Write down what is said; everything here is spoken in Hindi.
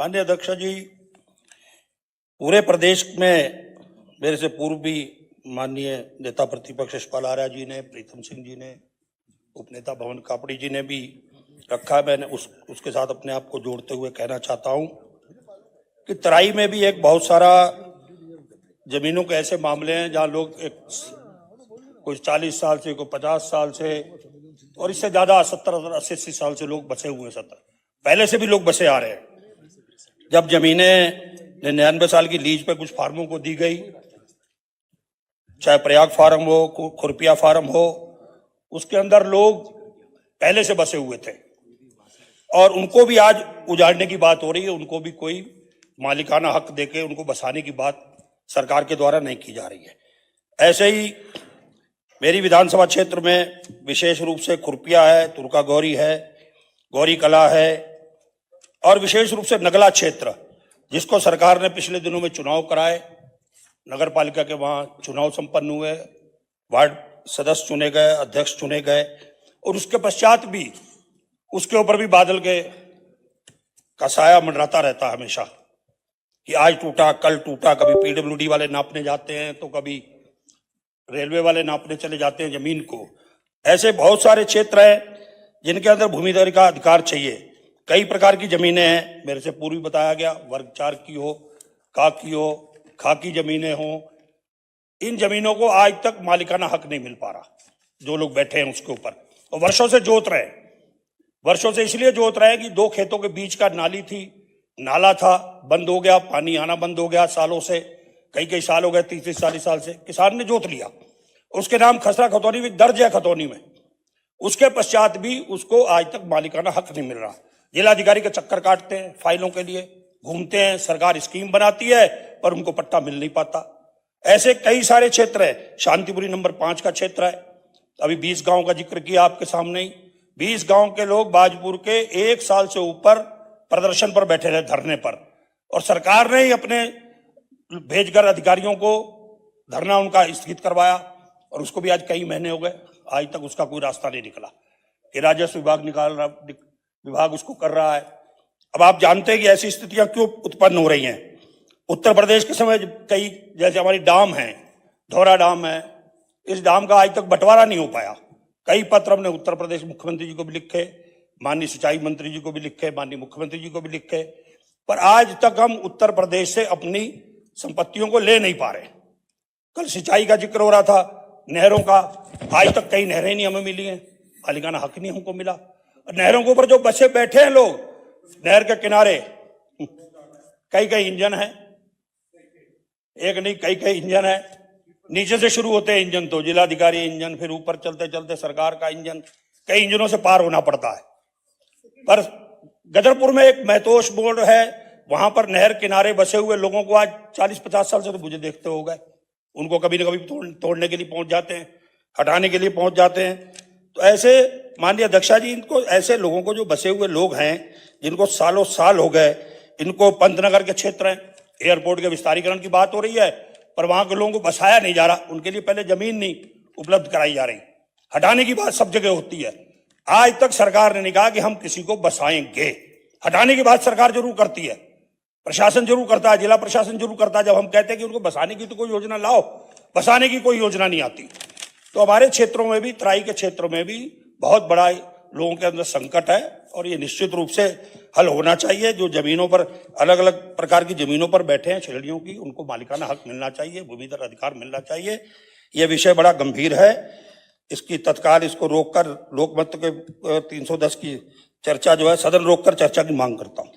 माननीय अध्यक्ष जी, पूरे प्रदेश में मेरे से पूर्व भी माननीय नेता प्रतिपक्ष यशपाल आर्य जी ने, प्रीतम सिंह जी ने, उपनेता भवन कापड़ी जी ने भी रखा है। मैंने उसके साथ अपने आप को जोड़ते हुए कहना चाहता हूं कि तराई में भी एक बहुत सारा जमीनों के ऐसे मामले हैं जहां लोग कुछ 40 साल से, कोई 50 साल से और इससे ज्यादा 70-80 साल से लोग बसे हुए हैं। पहले से भी लोग बसे आ रहे हैं। जब जमीनें 99 साल की लीज पे कुछ फार्मों को दी गई, चाहे प्रयाग फार्म हो, खुरपिया फार्म हो, उसके अंदर लोग पहले से बसे हुए थे और उनको भी आज उजाड़ने की बात हो रही है। उनको भी कोई मालिकाना हक देके उनको बसाने की बात सरकार के द्वारा नहीं की जा रही है। ऐसे ही मेरी विधानसभा क्षेत्र में विशेष रूप से खुरपिया है, तुर्का गौरी है, गौरी कला है और विशेष रूप से नगला क्षेत्र, जिसको सरकार ने पिछले दिनों में चुनाव कराए, नगर पालिका के वहां चुनाव संपन्न हुए, वार्ड सदस्य चुने गए, अध्यक्ष चुने गए और उसके पश्चात भी उसके ऊपर भी बादल के का साया मंडराता रहता है हमेशा कि आज टूटा कल टूटा। कभी पीडब्ल्यूडी वाले नापने जाते हैं तो कभी रेलवे वाले नापने चले जाते हैं जमीन को। ऐसे बहुत सारे क्षेत्र हैं जिनके अंदर भूमिधर का अधिकार चाहिए। कई प्रकार की जमीनें हैं, मेरे से पूर्व बताया गया, वर्ग 4 की हो, का की हो, खा की जमीनें हो। इन जमीनों को आज तक मालिकाना हक नहीं मिल पा रहा। जो लोग बैठे हैं उसके ऊपर और वर्षों से जोत रहे हैं। वर्षों से इसलिए जोत रहे हैं कि 2 खेतों के बीच का नाली थी, नाला था, बंद हो गया, पानी आना बंद हो गया सालों से, कई साल हो गए, 30-40 साल से किसान ने जोत लिया। उसके नाम खसरा खतौनी भी दर्ज है खतौनी में। उसके पश्चात भी उसको आज तक मालिकाना हक नहीं मिल रहा। जिलाधिकारी के चक्कर काटते हैं, फाइलों के लिए घूमते हैं, सरकार स्कीम बनाती है पर उनको पट्टा मिल नहीं पाता। ऐसे कई सारे क्षेत्र है। शांतिपुरी नंबर 5 का क्षेत्र है। अभी 20 गांव का जिक्र किया आपके सामने ही। 20 गांव के लोग बाजपुर के 1 साल से ऊपर प्रदर्शन पर बैठे रहे, धरने पर, और सरकार ने ही अपने भेजकर अधिकारियों को धरना उनका स्थगित करवाया और उसको भी आज कई महीने हो गए, आज तक उसका कोई रास्ता नहीं निकला कि राजस्व विभाग उसको कर रहा है। अब आप जानते हैं कि ऐसी स्थितियां क्यों उत्पन्न हो रही हैं। उत्तर प्रदेश के समय कई, जैसे हमारी डाम है, धौरा डाम है, इस डाम का आज तक बंटवारा नहीं हो पाया। कई पत्र हमने उत्तर प्रदेश मुख्यमंत्री जी को भी लिखे, माननीय सिंचाई मंत्री जी को भी लिखे, माननीय मुख्यमंत्री जी को भी लिखे, पर आज तक हम उत्तर प्रदेश से अपनी संपत्तियों को ले नहीं पा रहे। कल सिंचाई का जिक्र हो रहा था, नहरों का, आज तक कई नहरें नहीं हमें मिली हैं, मालिकाना हक नहीं हमको मिला। नहरों के ऊपर जो बसे बैठे हैं लोग, नहर के किनारे कई इंजन है, एक नहीं कई इंजन है। नीचे से शुरू होते हैं इंजन, तो जिलाधिकारी इंजन, फिर ऊपर चलते चलते सरकार का इंजन, कई इंजनों से पार होना पड़ता है। पर गदरपुर में एक महतोष बोर्ड है, वहां पर नहर किनारे बसे हुए लोगों को आज 40-50 साल से तो मुझे देखते हो गए, उनको कभी न कभी तोड़ने के लिए पहुंच जाते हैं, हटाने के लिए पहुंच जाते हैं। तो ऐसे माननीय अध्यक्षा जी, इनको ऐसे लोगों को, जो बसे हुए लोग हैं, जिनको सालों साल हो गए, इनको पंतनगर के क्षेत्र हैं, एयरपोर्ट के विस्तारीकरण की बात हो रही है पर वहां के लोगों को बसाया नहीं जा रहा, उनके लिए पहले जमीन नहीं उपलब्ध कराई जा रही। हटाने की बात सब जगह होती है। आज तक सरकार ने नहीं कहा कि हम किसी को बसाएंगे। हटाने की बात सरकार जरूर करती है, प्रशासन जरूर करता है, जिला प्रशासन जरूर करता है। जब हम कहते हैं कि उनको बसाने की तो कोई योजना लाओ, बसाने की कोई योजना नहीं आती। तो हमारे क्षेत्रों में भी, तराई के क्षेत्रों में भी बहुत बड़ा लोगों के अंदर संकट है और ये निश्चित रूप से हल होना चाहिए। जो जमीनों पर, अलग अलग प्रकार की जमीनों पर बैठे हैं श्रेणियों की, उनको मालिकाना हक मिलना चाहिए, भूमिधर अधिकार मिलना चाहिए। यह विषय बड़ा गंभीर है। इसकी तत्काल इसको रोककर लोकमत के 310 की चर्चा जो है, सदन रोककर चर्चा की मांग करता हूं।